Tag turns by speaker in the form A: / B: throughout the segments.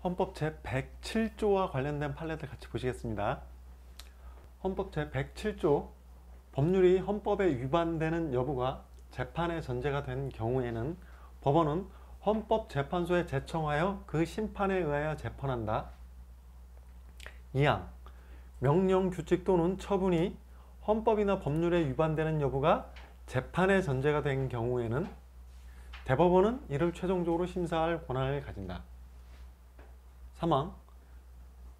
A: 헌법 제107조와 관련된 판례들 같이 보시겠습니다. 헌법 제107조 법률이 헌법에 위반되는 여부가 재판의 전제가 된 경우에는 법원은 헌법재판소에 제청하여 그 심판에 의하여 재판한다. 2항 명령, 규칙 또는 처분이 헌법이나 법률에 위반되는 여부가 재판의 전제가 된 경우에는 대법원은 이를 최종적으로 심사할 권한을 가진다. 3항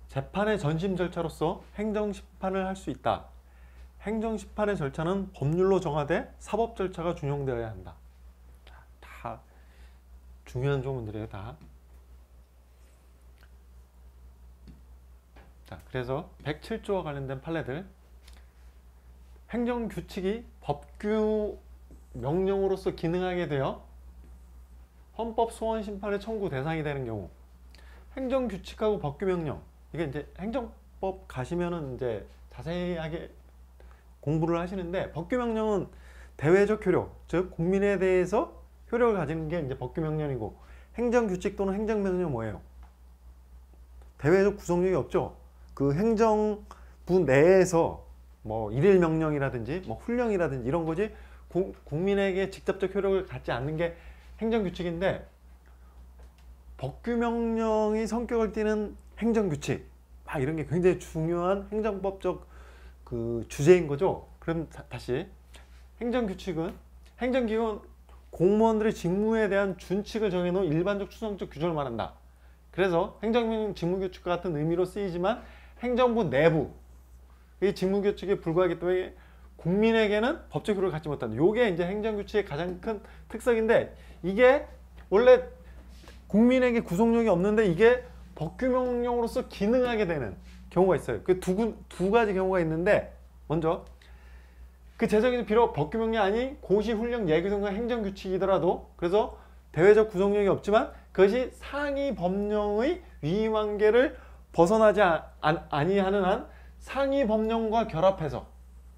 A: 재판의 전심 절차로서 행정심판을 할 수 있다. 행정심판의 절차는 법률로 정하되 사법 절차가 준용되어야 한다. 다 중요한 조문들이에요. 다. 자, 그래서 107조와 관련된 판례들, 행정규칙이 법규 명령으로서 기능하게 되어 헌법소원심판의 청구 대상이 되는 경우, 행정규칙하고 법규명령, 이게 이제 행정법 가시면은 이제 자세하게 공부를 하시는데, 법규명령은 대외적 효력, 즉 국민에 대해서 효력을 가지는 게 이제 법규명령이고, 행정규칙 또는 행정명령은 뭐예요? 대외적 구속력이 없죠. 그 행정부 내에서 뭐 일일명령이라든지 뭐 훈령이라든지 이런 거지, 국민에게 직접적 효력을 갖지 않는 게 행정규칙인데, 법규명령이 성격을 띠는 행정규칙, 이런 게 굉장히 중요한 행정법적 그 주제인 거죠. 그럼 다시, 행정규칙은 행정기관 공무원들의 직무에 대한 준칙을 정해놓은 일반적 추상적 규정을 말한다. 그래서 행정명령, 직무규칙과 같은 의미로 쓰이지만 행정부 내부 이 직무규칙에 불과하기 때문에 국민에게는 법적 효력을 갖지 못한다. 이게 이제 행정규칙의 가장 큰 특성인데, 이게 원래 국민에게 구속력이 없는데 이게 법규명령으로서 기능하게 되는 경우가 있어요. 그 두 가지 경우가 있는데, 먼저 그 제정이 비록 법규명령이 아닌 고시, 훈령, 예규 등의 행정규칙이더라도, 그래서 대외적 구속력이 없지만 그것이 상위 법령의 위임관계를 벗어나지 아니하는 한 상위 법령과 결합해서,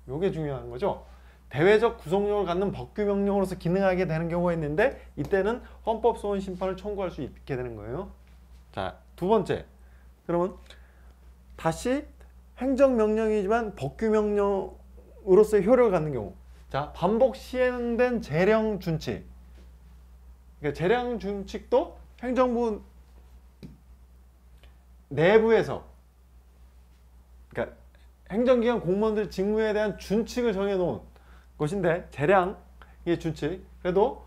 A: 이게 중요한 거죠. 대외적 구속력을 갖는 법규명령으로서 기능하게 되는 경우가 있는데, 이때는 헌법소원심판을 청구할 수 있게 되는 거예요. 자, 두 번째, 그러면 다시 행정명령이지만 법규명령으로서의 효력을 갖는 경우, 자, 반복 시행된 재량준칙, 그러니까 재량준칙도 행정부 내부에서, 그러니까 행정기관 공무원들 직무에 대한 준칙을 정해놓은 것인데, 재량의 준칙, 그래도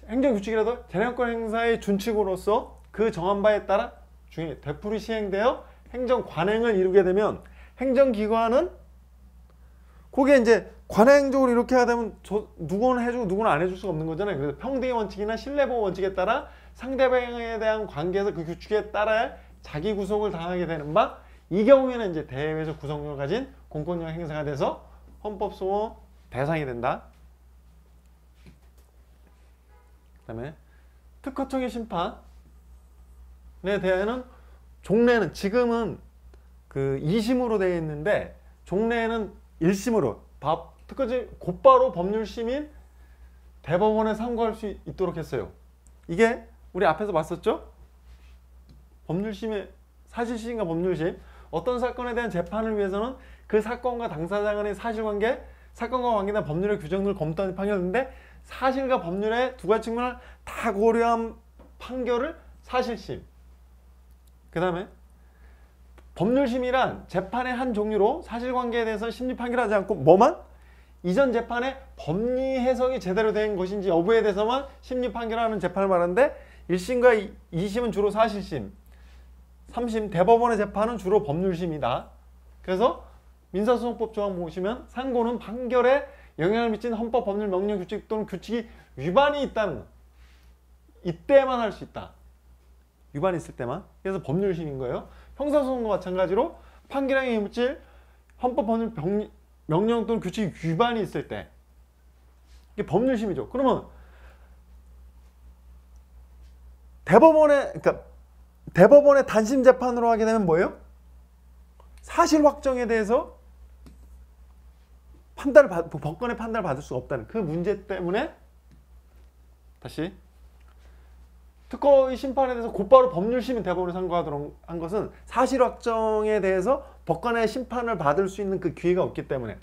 A: 행정규칙이라도 재량권 행사의 준칙으로서 그 정한 바에 따라 중에 되풀이 시행되어 행정관행을 이루게 되면, 행정기관은 그게 이제 관행적으로 이렇게 하게 되면 누구는 해주고 누구는 안 해줄 수가 없는 거잖아요. 그래서 평등의 원칙이나 신뢰보호 원칙에 따라 상대방에 대한 관계에서 그 규칙에 따라 자기 구속을 당하게 되는 바, 이 경우에는 이제 대외적 구속력을 가진 공권력 행사가 돼서 헌법소원 대상이 된다. 그 다음에 특허청의 심판에 대해서는 종래는 지금은 그 2심으로 되어 있는데, 종래에는 1심으로 특허청 곧바로 법률심인 대법원에 상고할 수 있도록 했어요. 이게 우리 앞에서 봤었죠? 법률심의 사실시인과 법률심, 어떤 사건에 대한 재판을 위해서는 그 사건과 당사자 간의 사실관계, 사건과 관계된 법률의 규정들을 검토한 판결인데, 사실과 법률의 두 가지 측면을 다 고려한 판결을 사실심. 그 다음에 법률심이란 재판의 한 종류로 사실관계에 대해서 심리 판결하지 않고 뭐만? 이전 재판의 법리 해석이 제대로 된 것인지 여부에 대해서만 심리 판결하는 재판을 말하는데, 1심과 2심은 주로 사실심, 3심 대법원의 재판은 주로 법률심이다. 그래서 민사소송법 조항 보시면 상고는 판결에 영향을 미친 헌법, 법률, 명령, 규칙 또는 규칙이 위반이 있다는 거, 이때만 할 수 있다. 위반이 있을 때만. 그래서 법률심인 거예요. 형사소송도 마찬가지로 판결에 영향을 미칠 헌법, 법률, 명령 또는 규칙 위반이 있을 때, 이게 법률심이죠. 그러면 대법원의 단심 재판으로 하게 되면 뭐예요? 사실 확정에 대해서 법관의 판단을 받을 수가 없다는 그 문제 때문에, 다시 특허의 심판에 대해서 곧바로 법률심의 대법원에 상고하도록 한 것은 사실 확정에 대해서 법관의 심판을 받을 수 있는 그 기회가 없기 때문에,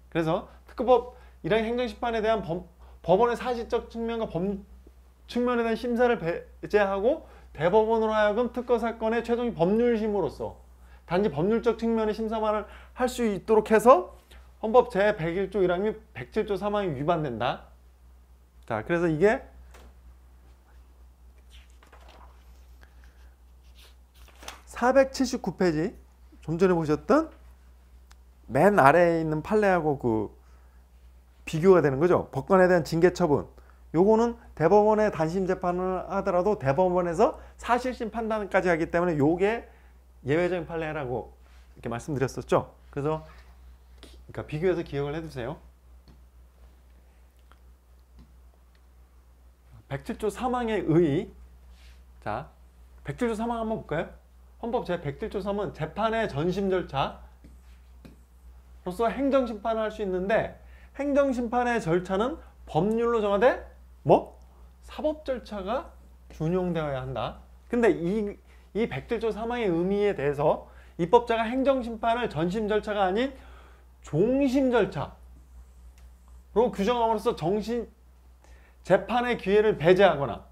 A: 그래서 특허법 이런 행정심판에 대한 법원의 사실적 측면과 법 측면에 대한 심사를 배제하고 대법원으로 하여금 특허 사건의 최종 법률심으로서 단지 법률적 측면의 심사만을 할 수 있도록 해서 헌법 제101조 1항 및 107조 3항이 위반된다. 자, 그래서 이게 479페이지 좀 전에 보셨던 맨 아래에 있는 판례하고 그 비교가 되는 거죠. 법관에 대한 징계 처분. 요거는 대법원에 단심 재판을 하더라도 대법원에서 사실심 판단까지 하기 때문에 요게 예외적인 판례라고 이렇게 말씀드렸었죠. 그래서 그러니까 비교해서 기억을 해두세요. 107조 3항의 의의. 자, 107조 3항 한번 볼까요? 헌법 제107조 3은 재판의 전심 절차로서 행정심판을 할 수 있는데, 행정심판의 절차는 법률로 정하되 뭐? 사법 절차가 준용되어야 한다. 근데 이 107조 3항의 의미에 대해서 입법자가 행정심판을 전심 절차가 아닌 종심 절차로 규정함으로써 정신 재판의 기회를 배제하거나,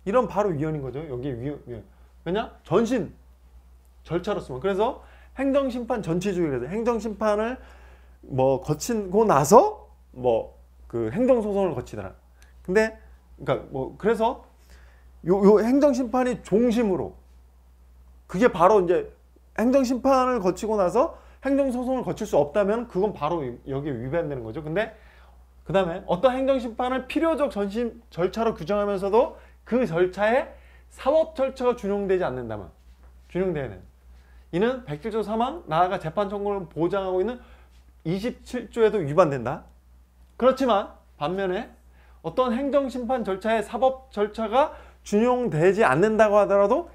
A: 이런 바로 위헌인 거죠. 여기 위헌. 왜냐? 전심 절차로서만. 그래서 행정심판 전치주의에서 행정심판을 뭐 거치고 나서 뭐 그 행정소송을 거치더라. 근데 그러니까 뭐 그래서 요 행정심판이 종심으로, 그게 바로 이제 행정심판을 거치고 나서 행정소송을 거칠 수 없다면 그건 바로 여기에 위반되는 거죠. 근데 그 다음에 어떤 행정심판을 필요적 전심 절차로 규정하면서도 그 절차에 사법 절차가 준용되지 않는다면, 준용되어야 되는, 이는 107조 3항 나아가 재판 청구를 보장하고 있는 27조에도 위반된다. 그렇지만 반면에 어떤 행정심판 절차에 사법 절차가 준용되지 않는다고 하더라도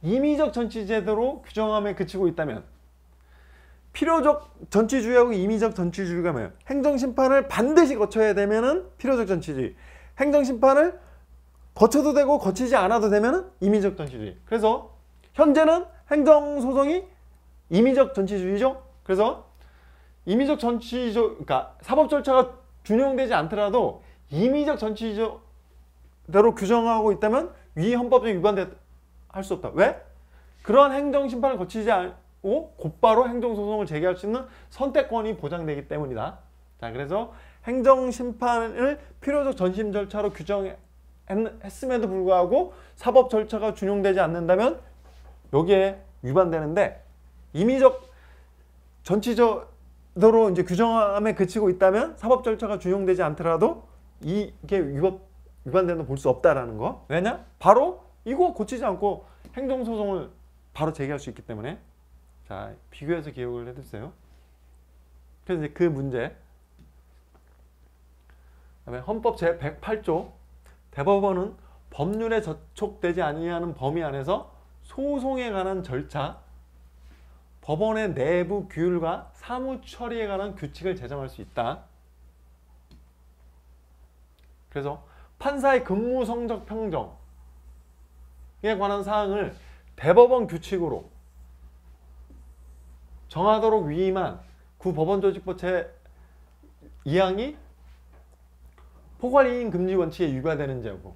A: 임의적 전치제도로 규정함에 그치고 있다면, 필요적 전치주의하고 임의적 전치주의가 뭐예요? 행정심판을 반드시 거쳐야 되면은 필요적 전치주의, 행정심판을 거쳐도 되고 거치지 않아도 되면은 임의적 전치주의. 그래서 현재는 행정소송이 임의적 전치주의죠. 그래서 임의적 전치조, 그러니까 사법 절차가 준용되지 않더라도 임의적 전치제도로 규정하고 있다면 위 헌법적 위반할 수 없다. 왜? 그러한 행정심판을 거치지 않고 곧바로 행정소송을 제기할 수 있는 선택권이 보장되기 때문이다. 자, 그래서 행정심판을 필요적 전심 절차로 규정했음에도 불구하고 사법 절차가 준용되지 않는다면 여기에 위반되는데, 임의적 전치제도로 이제 규정함에 그치고 있다면 사법 절차가 준용되지 않더라도 이게 위반되는 볼 수 없다라는 거. 왜냐? 바로 이거 고치지 않고 행정소송을 바로 제기할 수 있기 때문에. 자, 비교해서 기억을 해두세요. 그래서 이제 그 문제. 그다음에 헌법 제108조 대법원은 법률에 저촉되지 아니하는 범위 안에서 소송에 관한 절차, 법원의 내부 규율과 사무 처리에 관한 규칙을 제정할 수 있다. 그래서 판사의 근무 성적 평정에 관한 사항을 대법원 규칙으로 정하도록 위임한 구 법원조직법 제2항이 포괄이행 금지 원칙에 위반되는 죄고,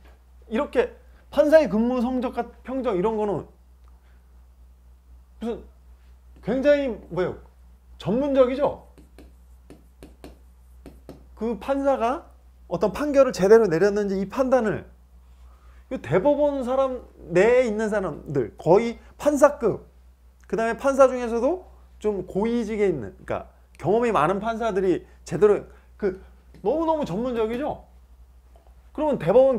A: 이렇게 판사의 근무 성적과 평정 이런 거는 무슨 굉장히 뭐예요? 전문적이죠? 그 판사가 어떤 판결을 제대로 내렸는지 이 판단을 대법원 사람 내에 있는 사람들, 거의 판사급, 그 다음에 판사 중에서도 좀 고위직에 있는, 그러니까 경험이 많은 판사들이 제대로, 너무너무 전문적이죠? 그러면 대법원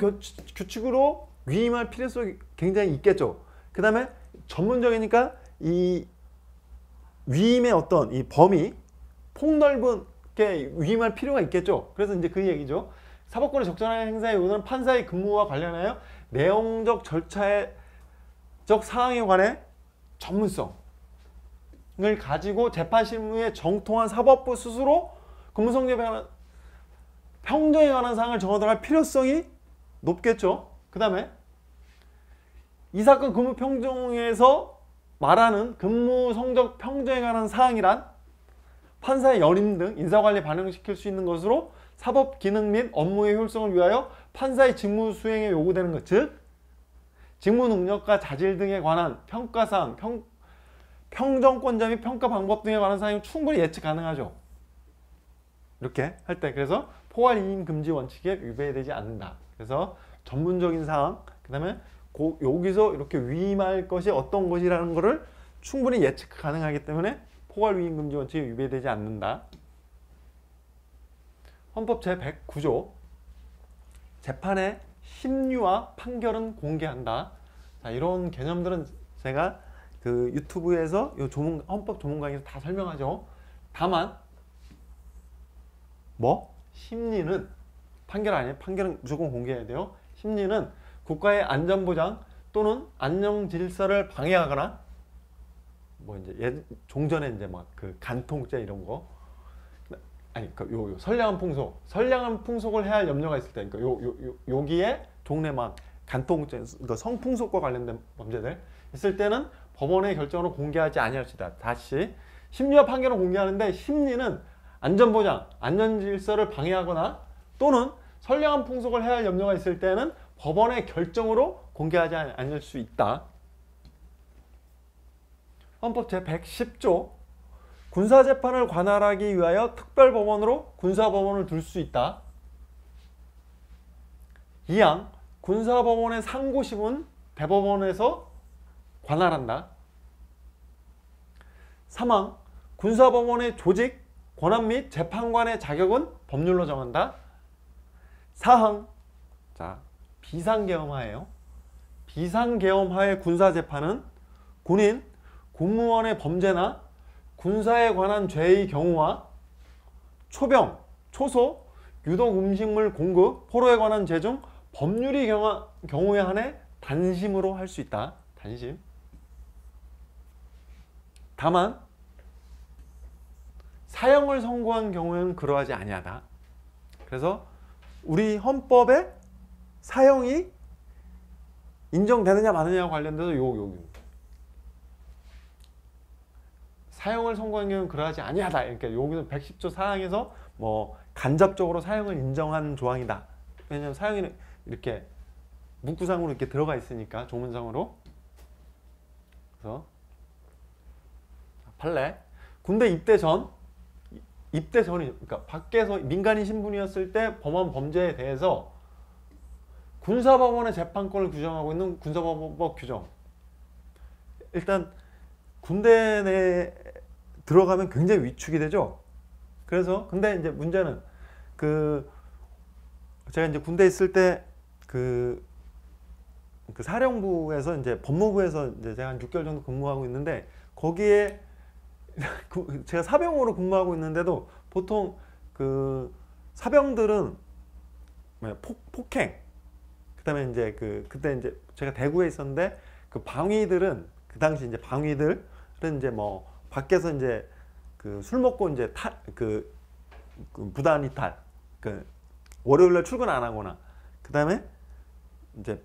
A: 규칙으로 위임할 필요성이 굉장히 있겠죠. 그 다음에 전문적이니까 이 위임의 어떤 이 범위, 폭넓게 위임할 필요가 있겠죠. 그래서 이제 그 얘기죠. 사법권의 적절한 행사의 의무는 판사의 근무와 관련하여 내용적 절차적 사항에 관해 전문성을 가지고 재판 실무에 정통한 사법부 스스로 근무성적에 관한 평정에 관한 사항을 정하도록 할 필요성이 높겠죠. 그 다음에 이 사건 근무 평정에서 말하는 근무 성적 평정에 관한 사항이란 판사의 연임 등 인사관리에 반영시킬 수 있는 것으로 사법 기능 및 업무의 효율성을 위하여 판사의 직무 수행에 요구되는 것, 즉 직무 능력과 자질 등에 관한 평가사항, 평정권자 및 평가 방법 등에 관한 사항이 충분히 예측 가능하죠. 이렇게 할 때 그래서 포괄 이임 금지 원칙에 위배되지 않는다. 그래서 전문적인 사항, 그 다음에 여기서 이렇게 위임할 것이 어떤 것이라는 것을 충분히 예측 가능하기 때문에 포괄 위임 금지 원칙에 위배되지 않는다. 헌법 제109조 재판의 심리와 판결은 공개한다. 자, 이런 개념들은 제가 그 유튜브에서 요 헌법 조문 강의에서 다 설명하죠. 다만 심리는 판결 아니에요. 판결은 무조건 공개해야 돼요. 심리는 국가의 안전보장 또는 안녕 질서를 방해하거나 이제 종전에 이제 막 그 간통죄 이런 거 요 선량한 풍속을 해야 할 염려가 있을 때, 그러니까 여기에 종래 막 간통죄, 그러니까 성풍속과 관련된 범죄들 있을 때는 법원의 결정으로 공개하지 아니할지다. 다시 심리와 판결은 공개하는데 심리는 안전보장, 안전질서를 방해하거나 또는 선량한 풍속을 해야 할 염려가 있을 때는 법원의 결정으로 공개하지 않을 수 있다. 헌법 제110조 군사재판을 관할하기 위하여 특별법원으로 군사법원을 둘 수 있다. 2항 군사법원의 상고심은 대법원에서 관할한다. 3항 군사법원의 조직, 권한 및 재판관의 자격은 법률로 정한다. 4항 자 비상계엄하예요. 비상계엄하의 군사재판은 군인, 군무원의 범죄나 군사에 관한 죄의 경우와 초병, 초소, 유독 음식물 공급, 포로에 관한 죄 중 법률이 경우에 한해 단심으로 할 수 있다. 단심. 다만 사형을 선고한 경우에는 그러하지 아니하다. 그래서 우리 헌법에 사형이 인정되느냐 마느냐와 관련돼서 사형을 선고한 경우는 그러하지 아니하다. 그러니까 여기서 110조 사항에서 간접적으로 사형을 인정한 조항이다. 왜냐하면 사형이 이렇게 문구상으로 이렇게 들어가 있으니까 조문상으로. 그래서 판례 군대 입대 전이 그러니까 밖에서 민간인 신분이었을 때 범한 범죄에 대해서 군사법원의 재판권을 규정하고 있는 군사법원법 규정. 일단 군대 내에 들어가면 굉장히 위축이 되죠. 그래서 근데 이제 문제는 제가 이제 군대 있을 때 그 사령부에서 이제 법무부에서 이제 제가 한 6개월 정도 근무하고 있는데 거기에 제가 사병으로 근무하고 있는데도 보통 그 사병들은 폭행, 그다음에 이제 그때 이제 제가 대구에 있었는데 그 방위들은 그 당시 이제 방위들은 이제 밖에서 이제 술 먹고 이제 부단 이탈, 월요일날 출근 안 하거나, 그다음에 이제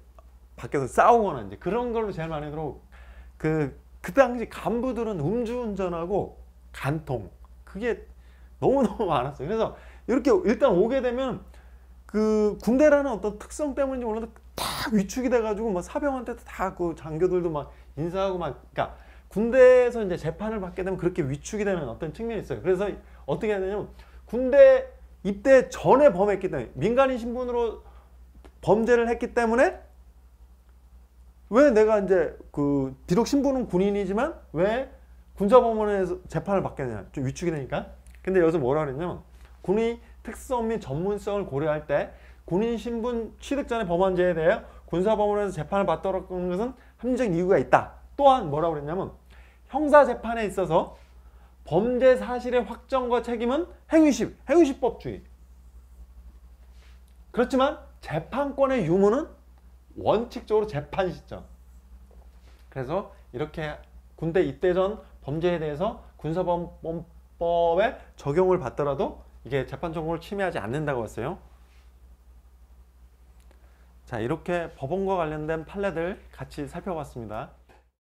A: 밖에서 싸우거나 이제 그런 걸로 제일 많이 들어오고 그 당시 간부들은 음주운전하고 간통, 그게 너무너무 많았어요. 그래서 이렇게 일단 오게 되면 군대라는 어떤 특성 때문인지 몰라도 다 위축이 돼가지고 막 사병한테도 다 장교들도 막 인사하고 그러니까 군대에서 이제 재판을 받게 되면 그렇게 위축이 되는 어떤 측면이 있어요. 그래서 어떻게 해야 되냐면 군대 입대 전에 범했기 때문에 민간인 신분으로 범죄를 했기 때문에 왜 내가 이제 비록 신분은 군인이지만 왜 군사법원에서 재판을 받게 되냐, 좀 위축이 되니까. 근데 여기서 뭐라 그랬냐면 군의 특성 및 전문성을 고려할 때 군인 신분 취득 전에 범한 죄에 대해 군사법원에서 재판을 받도록 하는 것은 합리적 이유가 있다. 또한 뭐라고 그랬냐면 형사재판에 있어서 범죄 사실의 확정과 책임은 행위시법주의. 그렇지만 재판권의 유무는 원칙적으로 재판 시점. 그래서 이렇게 군대 입대 전 범죄에 대해서 군사법원법에 적용을 받더라도 이게 재판 정보를 침해하지 않는다고 했어요. 자, 이렇게 법원과 관련된 판례들 같이 살펴봤습니다.